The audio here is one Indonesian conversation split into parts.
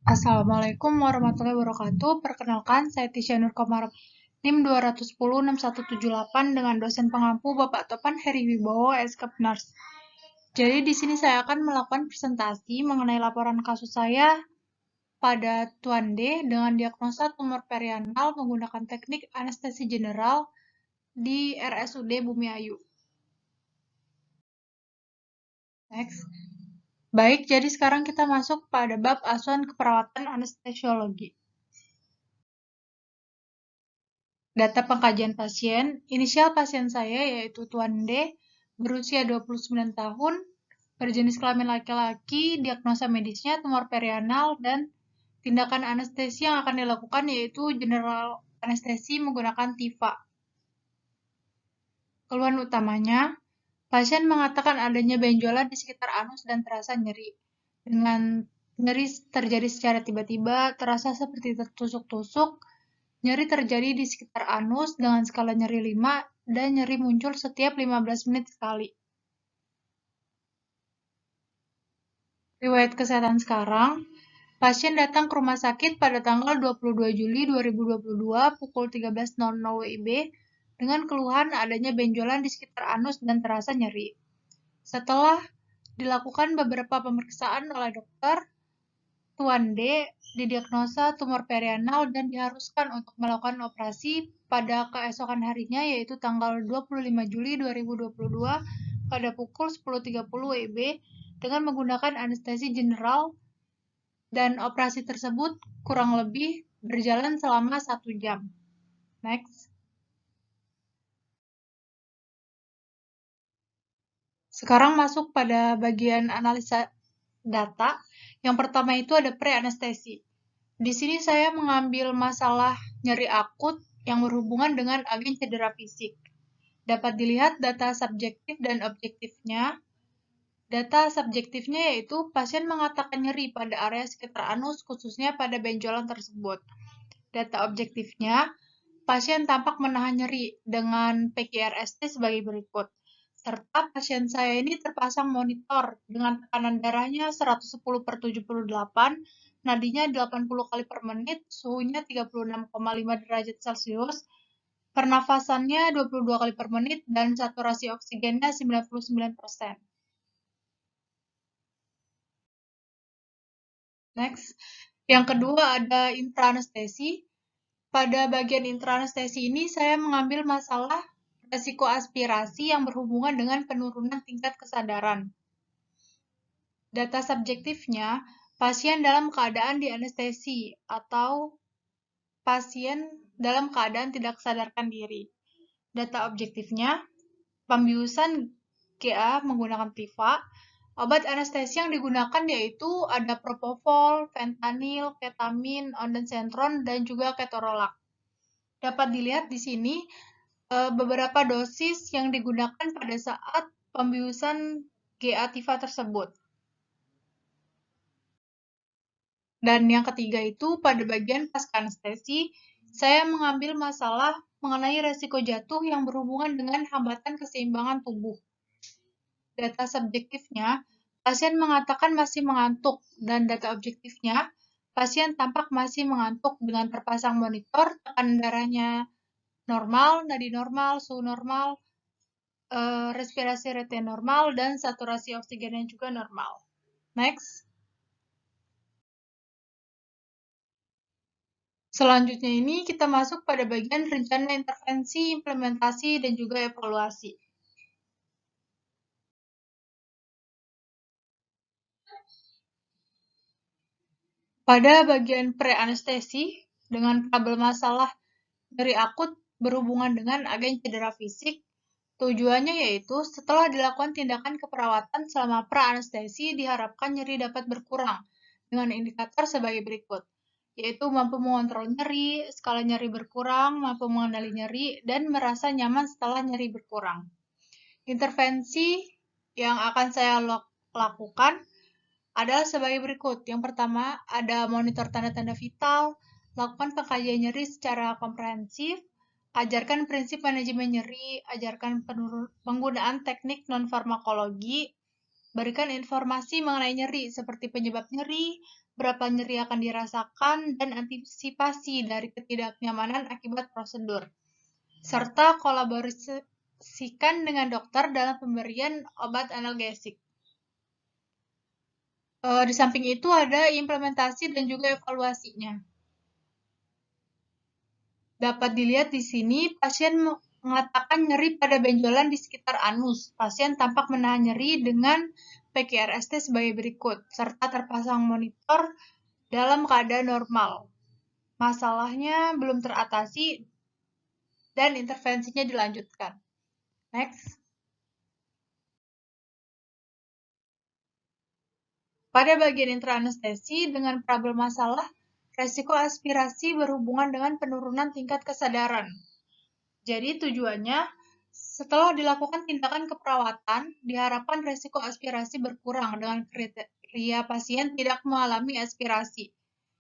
Assalamualaikum warahmatullahi wabarakatuh. Perkenalkan, saya Tisha Nur Komar, NIM 2106178 dengan dosen pengampu Bapak Topan Heri Wibowo, SK Nurse. Jadi di sini saya akan melakukan presentasi mengenai laporan kasus saya pada Tuan D dengan diagnosa tumor perianal menggunakan teknik anestesi general di RSUD Bumi Ayu. Next. Baik, jadi sekarang kita masuk pada bab asuhan keperawatan anestesiologi. Data pengkajian pasien, inisial pasien saya yaitu Tuan D, berusia 29 tahun, berjenis kelamin laki-laki, diagnosa medisnya tumor perianal, dan tindakan anestesi yang akan dilakukan yaitu general anestesi menggunakan TIVA. Keluhan utamanya, pasien mengatakan adanya benjolan di sekitar anus dan terasa nyeri. Dengan nyeri terjadi secara tiba-tiba, terasa seperti tertusuk-tusuk. Nyeri terjadi di sekitar anus dengan skala nyeri 5 dan nyeri muncul setiap 15 menit sekali. Riwayat kesehatan sekarang, pasien datang ke rumah sakit pada tanggal 22 Juli 2022 pukul 13.00 WIB dengan keluhan adanya benjolan di sekitar anus dan terasa nyeri. Setelah dilakukan beberapa pemeriksaan oleh dokter, Tuan D didiagnosa tumor perianal dan diharuskan untuk melakukan operasi pada keesokan harinya yaitu tanggal 25 Juli 2022 pada pukul 10.30 WIB dengan menggunakan anestesi general dan operasi tersebut kurang lebih berjalan selama 1 jam. Next. Sekarang masuk pada bagian analisa data. Yang pertama itu ada pre-anestesi. Di sini saya mengambil masalah nyeri akut yang berhubungan dengan agen cedera fisik. Dapat dilihat data subjektif dan objektifnya. Data subjektifnya yaitu pasien mengatakan nyeri pada area sekitar anus, khususnya pada benjolan tersebut. Data objektifnya, pasien tampak menahan nyeri dengan PQRST sebagai berikut. Serta pasien saya ini terpasang monitor dengan tekanan darahnya 110/78, nadinya 80 kali per menit, suhunya 36,5 derajat Celcius, pernafasannya 22 kali per menit, dan saturasi oksigennya 99%. Next. Yang kedua ada intraanestesi. Pada bagian intraanestesi ini saya mengambil masalah resiko aspirasi yang berhubungan dengan penurunan tingkat kesadaran. Data subjektifnya, pasien dalam keadaan dianestesi atau pasien dalam keadaan tidak sadarkan diri. Data objektifnya, pembiusan GA menggunakan TIVA. Obat anestesi yang digunakan yaitu ada propofol, fentanyl, ketamin, ondansetron, dan juga ketorolac. Dapat dilihat di sini beberapa dosis yang digunakan pada saat pembiusan GA TIVA tersebut. Dan yang ketiga itu pada bagian pasca anestesi, saya mengambil masalah mengenai resiko jatuh yang berhubungan dengan hambatan keseimbangan tubuh. Data subjektifnya, pasien mengatakan masih mengantuk, dan data objektifnya, pasien tampak masih mengantuk dengan terpasang monitor, tekanan darahnya normal, nadi normal, suhu normal, respirasi rate normal, dan saturasi oksigennya juga normal. Next. Selanjutnya ini kita masuk pada bagian rencana intervensi, implementasi, dan juga evaluasi. Pada bagian pre-anestesi, dengan tabel masalah nyeri akut berhubungan dengan agen cedera fisik, tujuannya yaitu setelah dilakukan tindakan keperawatan selama pra-anestesi diharapkan nyeri dapat berkurang dengan indikator sebagai berikut, yaitu mampu mengontrol nyeri, skala nyeri berkurang, mampu mengenali nyeri, dan merasa nyaman setelah nyeri berkurang. Intervensi yang akan saya lakukan adalah sebagai berikut. Yang pertama, ada monitor tanda-tanda vital, lakukan pengkajian nyeri secara komprehensif, ajarkan prinsip manajemen nyeri, ajarkan penggunaan teknik non-farmakologi, Berikan informasi mengenai nyeri, seperti penyebab nyeri, berapa nyeri akan dirasakan, dan antisipasi dari ketidaknyamanan akibat prosedur. Serta kolaborasikan dengan dokter dalam pemberian obat analgesik. Di samping itu ada implementasi dan juga evaluasinya. Dapat dilihat di sini, pasien mengatakan nyeri pada benjolan di sekitar anus. Pasien tampak menahan nyeri dengan PQRST sebagai berikut, serta terpasang monitor dalam keadaan normal. Masalahnya belum teratasi dan intervensinya dilanjutkan. Next. Pada bagian intraanestesi, dengan problem masalah, resiko aspirasi berhubungan dengan penurunan tingkat kesadaran. Jadi tujuannya, setelah dilakukan tindakan keperawatan, diharapkan resiko aspirasi berkurang dengan kriteria pasien tidak mengalami aspirasi.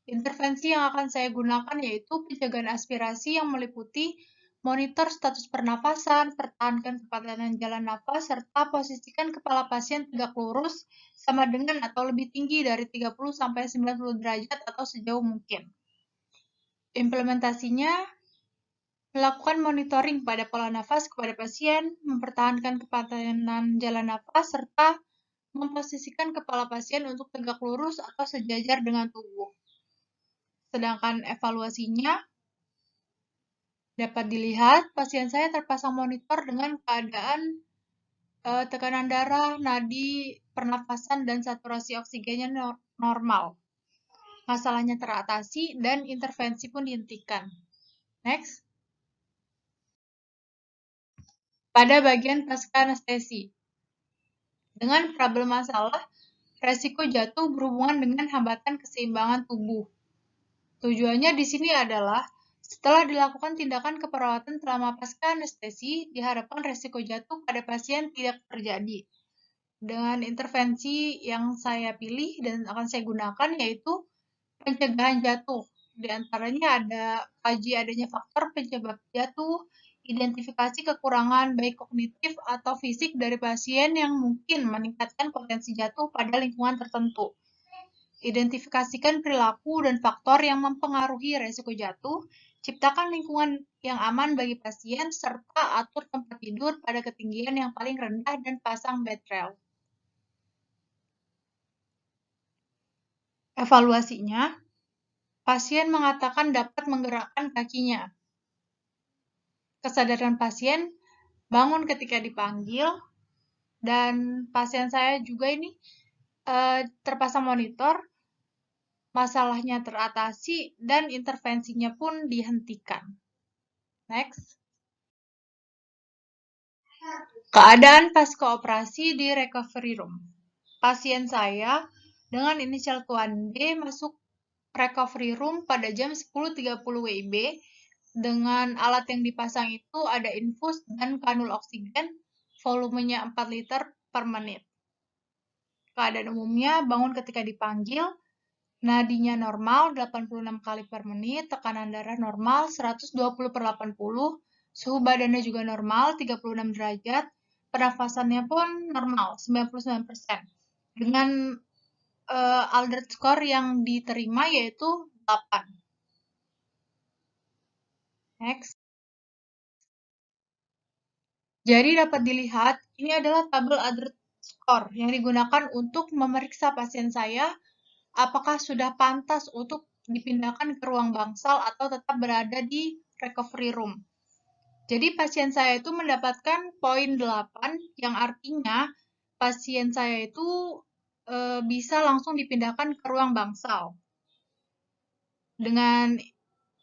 Intervensi yang akan saya gunakan yaitu pencegahan aspirasi yang meliputi monitor status pernafasan, pertahankan kepatuhan jalan nafas, serta posisikan kepala pasien tegak lurus sama dengan atau lebih tinggi dari 30-90 derajat atau sejauh mungkin. Implementasinya, melakukan monitoring pada pola nafas kepada pasien, mempertahankan kepatuhan jalan nafas, serta memposisikan kepala pasien untuk tegak lurus atau sejajar dengan tubuh. Sedangkan evaluasinya, dapat dilihat, pasien saya terpasang monitor dengan keadaan tekanan darah, nadi, pernafasan, dan saturasi oksigennya normal. Masalahnya teratasi dan intervensi pun dihentikan. Next. Pada bagian pasca anestesi. Dengan problem masalah, resiko jatuh berhubungan dengan hambatan keseimbangan tubuh. Tujuannya di sini adalah setelah dilakukan tindakan keperawatan selama pasca anestesi, diharapkan resiko jatuh pada pasien tidak terjadi. Dengan intervensi yang saya pilih dan akan saya gunakan yaitu pencegahan jatuh. Di antaranya ada kaji adanya faktor penyebab jatuh, identifikasi kekurangan baik kognitif atau fisik dari pasien yang mungkin meningkatkan potensi jatuh pada lingkungan tertentu. Identifikasikan perilaku dan faktor yang mempengaruhi resiko jatuh, ciptakan lingkungan yang aman bagi pasien, serta atur tempat tidur pada ketinggian yang paling rendah dan pasang bed rail. Evaluasinya, pasien mengatakan dapat menggerakkan kakinya. Kesadaran pasien bangun ketika dipanggil, dan pasien saya juga ini terpasang monitor, masalahnya teratasi, dan intervensinya pun dihentikan. Next. Keadaan pasca operasi di recovery room. Pasien saya dengan inisial Tuan D masuk recovery room pada jam 10.30 WIB. Dengan alat yang dipasang itu ada infus dan kanul oksigen, volumenya 4 liter per menit. Keadaan umumnya bangun ketika dipanggil, nadinya normal 86 kali per menit, tekanan darah normal 120/80, suhu badannya juga normal 36 derajat, pernafasannya pun normal 99%. Dengan Aldert score yang diterima yaitu 8. Next. Jadi dapat dilihat, ini adalah tabel Aldert score yang digunakan untuk memeriksa pasien saya apakah sudah pantas untuk dipindahkan ke ruang bangsal atau tetap berada di recovery room. Jadi pasien saya itu mendapatkan poin 8 yang artinya pasien saya itu bisa langsung dipindahkan ke ruang bangsal. Dengan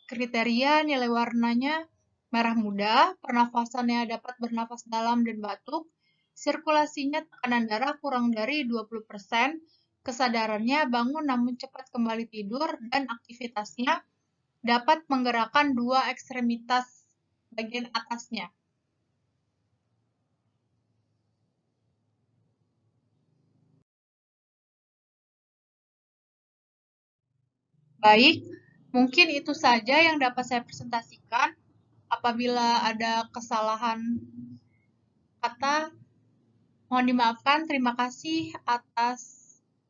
kriteria nilai warnanya merah muda, pernafasannya dapat bernafas dalam dan batuk, sirkulasinya tekanan darah kurang dari 20%, kesadarannya bangun namun cepat kembali tidur, dan aktivitasnya dapat menggerakkan dua ekstremitas bagian atasnya. Baik, mungkin itu saja yang dapat saya presentasikan. Apabila ada kesalahan kata, Mohon dimaafkan, terima kasih atas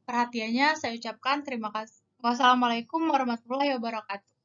perhatiannya. Saya ucapkan terima kasih. Wassalamualaikum warahmatullahi wabarakatuh.